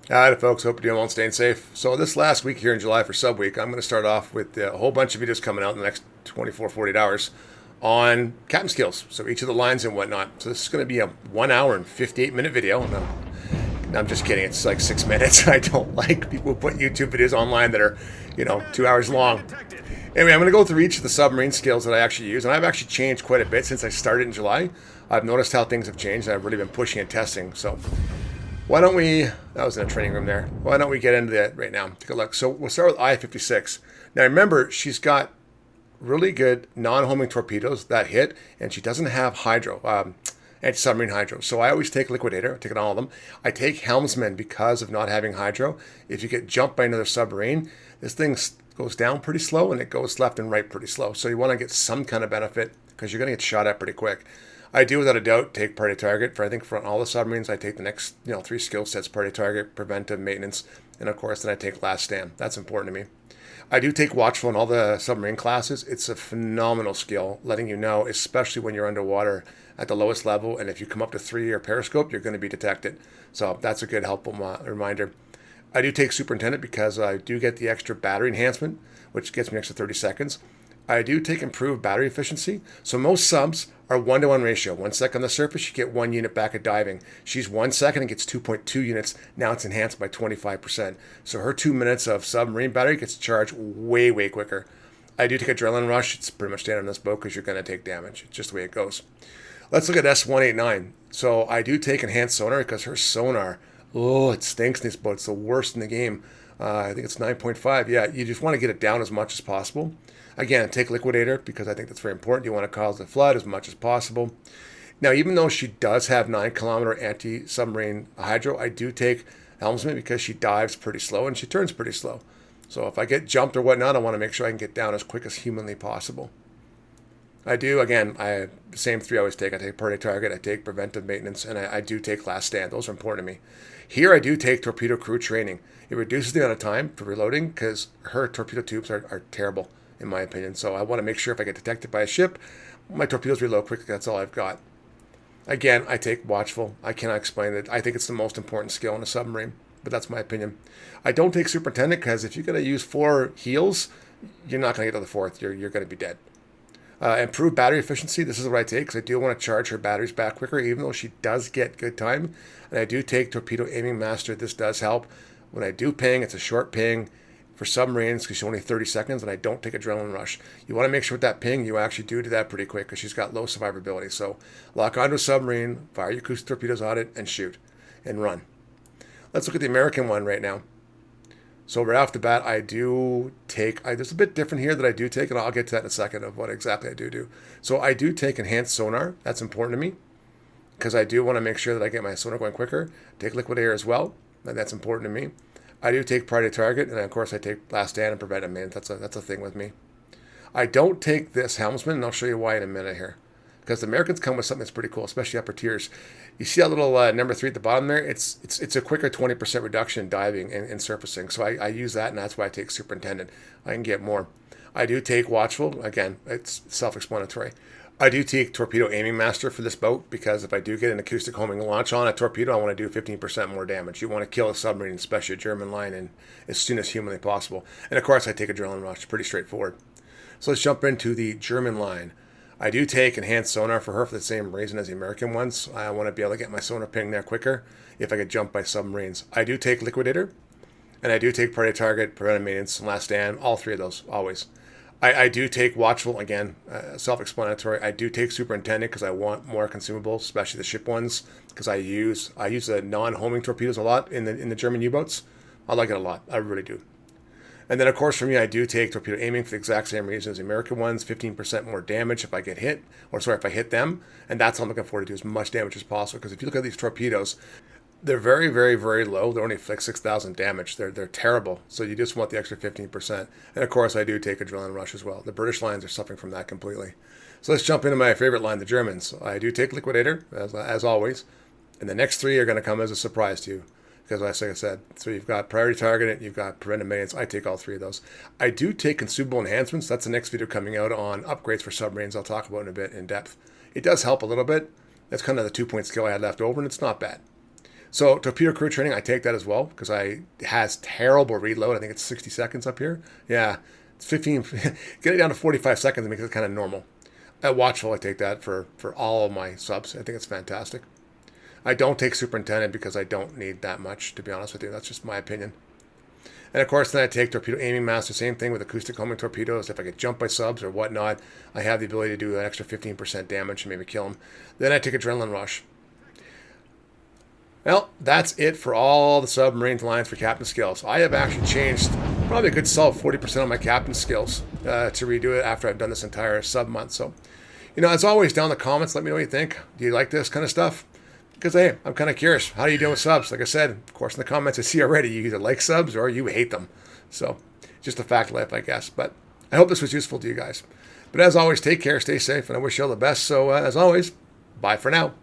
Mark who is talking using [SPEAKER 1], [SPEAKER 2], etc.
[SPEAKER 1] Hi, folks. Hope you're doing well and staying safe. So this last week here in July for Sub Week, I'm going to start off with a whole bunch of videos coming out in the next 24, 48 hours on captain skills. So each of the lines and whatnot. So this is going to be a 1 hour and 58-minute video. And I'm just kidding. It's like 6 minutes. I don't like people who put YouTube videos online that are, 2 hours long. Anyway, I'm going to go through each of the submarine skills that I actually use. And I've actually changed quite a bit since I started in July. I've noticed how things have changed. And I've really been pushing and testing. So why don't we, that was in a training room there. Why don't we get into that right now? Take a look. So we'll start with I-56. Now remember, she's got really good non-homing torpedoes that hit, and she doesn't have hydro, anti-submarine hydro. So I always take liquidator. I take it on all of them. I take helmsman because of not having hydro. If you get jumped by another submarine, this thing goes down pretty slow, and it goes left and right pretty slow. So you want to get some kind of benefit because you're going to get shot at pretty quick. I do, without a doubt, take priority target. For all the submarines, I take the next, three skill sets: priority target, preventive, maintenance, and of course, then I take last stand. That's important to me. I do take watchful in all the submarine classes. It's a phenomenal skill, letting you know, especially when you're underwater at the lowest level, and if you come up to 3 or periscope, you're going to be detected. So that's a good, helpful reminder. I do take superintendent because I do get the extra battery enhancement, which gets me an extra 30 seconds. I do take improved battery efficiency. So most subs are 1-to-1 ratio. 1 second on the surface, you get 1 unit back at diving. She's 1 second and gets 2.2 units. Now it's enhanced by 25%. So her 2 minutes of submarine battery gets charged way, way quicker. I do take adrenaline rush. It's pretty much standard on this boat because you're going to take damage. It's just the way it goes. Let's look at S189. So I do take enhanced sonar because her sonar, oh, it stinks in this boat. It's the worst in the game. I think it's 9.5. Yeah, you just want to get it down as much as possible. Again, take liquidator because I think that's very important. You want to cause the flood as much as possible. Now, even though she does have 9 kilometer anti-submarine hydro, I do take helmsman because she dives pretty slow and she turns pretty slow. So if I get jumped or whatnot, I want to make sure I can get down as quick as humanly possible. I do, again, the same three I always take. I take priority target, I take preventive maintenance, and I do take last stand. Those are important to me. Here I do take torpedo crew training. It reduces the amount of time for reloading because her torpedo tubes are terrible, in my opinion. So I want to make sure if I get detected by a ship, my torpedoes reload quickly. That's all I've got. Again, I take watchful. I cannot explain it. I think it's the most important skill in a submarine, but that's my opinion. I don't take superintendent because if you're going to use 4 heals, you're not going to get to the 4th. You're going to be dead. Improved battery efficiency. This is what I take because I do want to charge her batteries back quicker, even though she does get good time. And I do take torpedo aiming master. This does help. When I do ping, it's a short ping for submarines because she's only 30 seconds, and I don't take adrenaline rush. You want to make sure with that ping, you actually do that pretty quick because she's got low survivability. So lock onto a submarine, fire your cruise torpedoes on it, and shoot and run. Let's look at the American one right now. So right off the bat, I do take, there's a bit different here that I do take, and I'll get to that in a second of what exactly I do. So I do take enhanced sonar. That's important to me because I do want to make sure that I get my sonar going quicker. Take liquidator as well, and that's important to me. I do take priority target, and of course I take last stand and preventive maintenance. That's a thing with me. I don't take this helmsman, and I'll show you why in a minute here. Because the Americans come with something that's pretty cool, especially upper tiers. You see that little number 3 at the bottom there? It's a quicker 20% reduction in diving and surfacing. So I use that, and that's why I take superintendent. I can get more. I do take watchful. Again, it's self-explanatory. I do take torpedo aiming master for this boat because if I do get an acoustic homing launch on a torpedo, I want to do 15% more damage. You want to kill a submarine, especially a German line, and as soon as humanly possible. And of course, I take adrenaline rush. Pretty straightforward. So let's jump into the German line. I do take enhanced sonar for her for the same reason as the American ones. I want to be able to get my sonar ping there quicker if I get jumped by submarines. I do take liquidator, and I do take priority target, preventive maintenance, and last stand. All 3 of those, always. I do take watchful, again, self-explanatory. I do take superintendent because I want more consumables, especially the ship ones, because I use the non-homing torpedoes a lot in the German U-boats. I like it a lot. I really do. And then, of course, for me, I do take torpedo aiming for the exact same reason as the American ones, 15% more damage if I get hit, if I hit them. And that's what I'm looking for, to do as much damage as possible. Because if you look at these torpedoes, they're very, very, very low. They're only like 6,000 damage. They're terrible. So you just want the extra 15%. And, of course, I do take adrenaline rush as well. The British lines are suffering from that completely. So let's jump into my favorite line, the Germans. I do take liquidator, as always. And the next 3 are going to come as a surprise to you. Because like I said, so you've got priority target, you've got preventive maintenance. I take all 3 of those. I do take consumable enhancements. That's the next video coming out on upgrades for submarines. I'll talk about in a bit in depth. It does help a little bit. That's kind of the 2-point skill I had left over, and it's not bad. So torpedo crew training, I take that as well because it has terrible reload. I think it's 60 seconds up here. Yeah, it's 15. Get it down to 45 seconds and make it kind of normal. At Watchful, I take that for all of my subs. I think it's fantastic. I don't take superintendent because I don't need that much, to be honest with you. That's just my opinion. And of course, then I take torpedo aiming master, same thing with acoustic homing torpedoes. If I get jumped by subs or whatnot, I have the ability to do an extra 15% damage and maybe kill them. Then I take adrenaline rush. Well, that's it for all the submarine lines for captain skills. I have actually changed probably a good solid 40% of my captain skills to redo it after I've done this entire sub month. So, as always, down in the comments, let me know what you think. Do you like this kind of stuff? Because, hey, I'm kind of curious. How are you doing with subs? Like I said, of course, in the comments I see already, you either like subs or you hate them. So, just a fact of life, I guess. But I hope this was useful to you guys. But as always, take care, stay safe, and I wish you all the best. So, as always, bye for now.